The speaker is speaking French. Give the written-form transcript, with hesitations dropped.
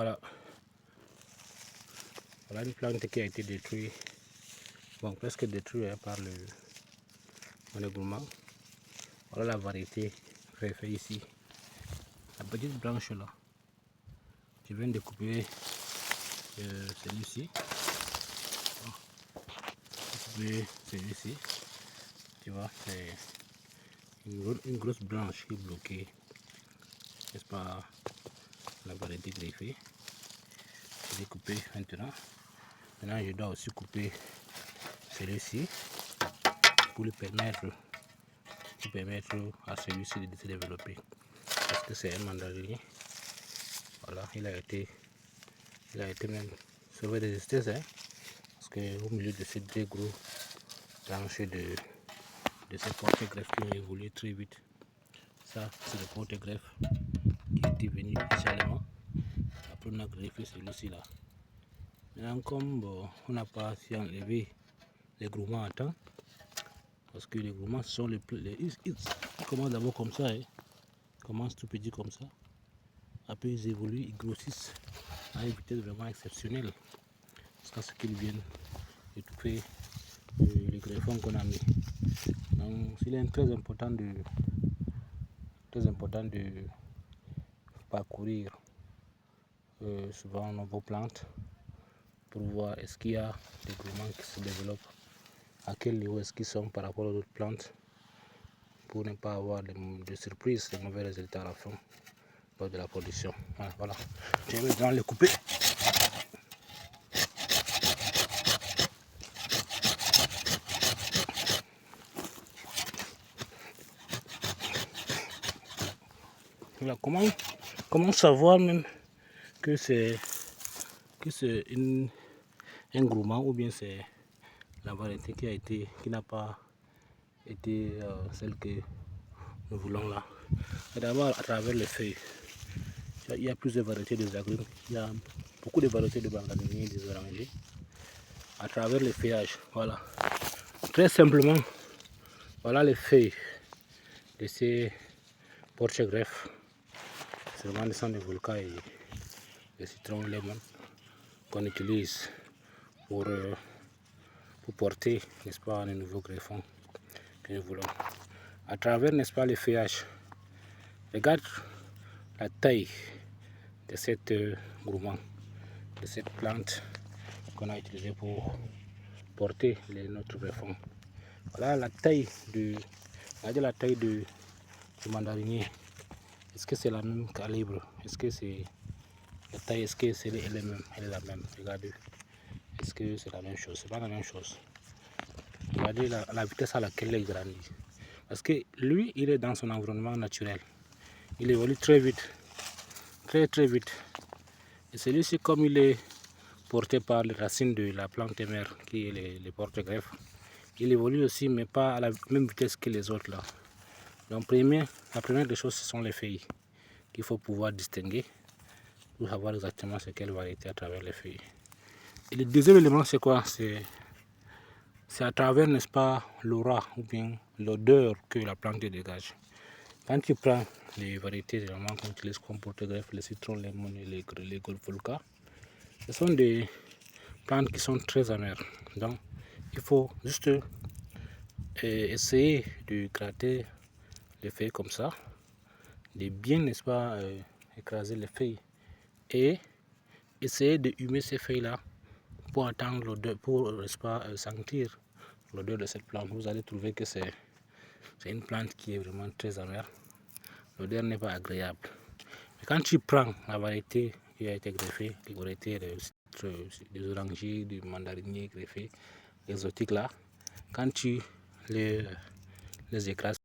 Voilà. Voilà une plante qui a été détruite, bon presque détruite par le gourmand. Voilà la variété greffée ici. La petite branche là. Je viens de couper celui-ci. Celui-ci. Tu vois, c'est une grosse branche qui est bloquée. N'est-ce pas, la variété greffée. Je l'ai coupé maintenant. Maintenant, je dois aussi couper celui-ci pour lui permettre à celui-ci de se développer. Parce que c'est un mandarinier. Voilà, il a été même sauvé de justesse, hein, parce qu'au milieu de ces deux gros branches de ces porte-greffes qui ont évolué très vite. Ça, c'est le porte-greffe qui était venu initialement. Après, on a greffé celui-ci là. Maintenant, comme on n'a pas su enlever les gourmands à temps, parce que les gourmands sont ils commencent d'abord comme ça, hein. Ils commencent tout petit comme ça. Après, ils évoluent, ils grossissent à une vitesse vraiment exceptionnelle. Jusqu'à ce qu'ils viennent étouffer les greffons qu'on a mis. Donc, il est très important de parcourir souvent nos plantes pour voir est-ce qu'il y a des gourmands qui se développent, à quel niveau est-ce qu'ils sont par rapport aux autres plantes, pour ne pas avoir de surprises, de mauvais résultats à la fin lors de la production. Voilà. Je vais maintenant les couper. Voilà, comment savoir même que c'est un gourmand ou bien c'est la variété qui n'a pas été celle que nous voulons là. D'abord à travers les feuilles. Il y a plusieurs variétés de agrumes, il y a beaucoup de variétés de mandariniers, des orangers. À travers les feuillages, voilà. Très simplement, voilà les feuilles de ces porte-greffes. C'est vraiment le sang de volcan et le citron lemon qu'on utilise pour porter, n'est-ce pas, les nouveaux greffons que nous voulons. À travers, n'est-ce pas, les feuillages, regarde la taille de cette gourmand, de cette plante qu'on a utilisée pour porter notre greffon. Voilà la taille du mandarinier. Est-ce que c'est la même calibre? Est-ce que c'est la taille? Est-ce que elle est la même? Regardez. Est-ce que c'est la même chose? C'est pas la même chose. Regardez la vitesse à laquelle il grandit. Parce que lui, il est dans son environnement naturel. Il évolue très vite. Très très vite. Et celui-ci, comme il est porté par les racines de la plante mère, qui est les porte-greffes, il évolue aussi, mais pas à la même vitesse que les autres là. Donc la première des choses, ce sont les feuilles qu'il faut pouvoir distinguer pour savoir exactement c'est quelle variété à travers les feuilles. Et le deuxième élément, c'est quoi? C'est à travers, n'est-ce pas, l'aura ou bien l'odeur que la plante dégage. Quand tu prends les variétés généralement qu'on utilise comme porte-greffe, les citrons, les lemon et les golfolka, ce sont des plantes qui sont très amères. Donc, il faut juste essayer de gratter les feuilles comme ça, de bien, n'est-ce pas, écraser les feuilles et essayer de humer ces feuilles-là pour attendre l'odeur, pour, n'est-ce pas, sentir l'odeur de cette plante. Vous allez trouver que c'est une plante qui est vraiment très amère. L'odeur n'est pas agréable. Mais quand tu prends la variété qui a été greffée, les variétés des orangers, des mandariniers greffés, exotiques là, quand tu les écrases,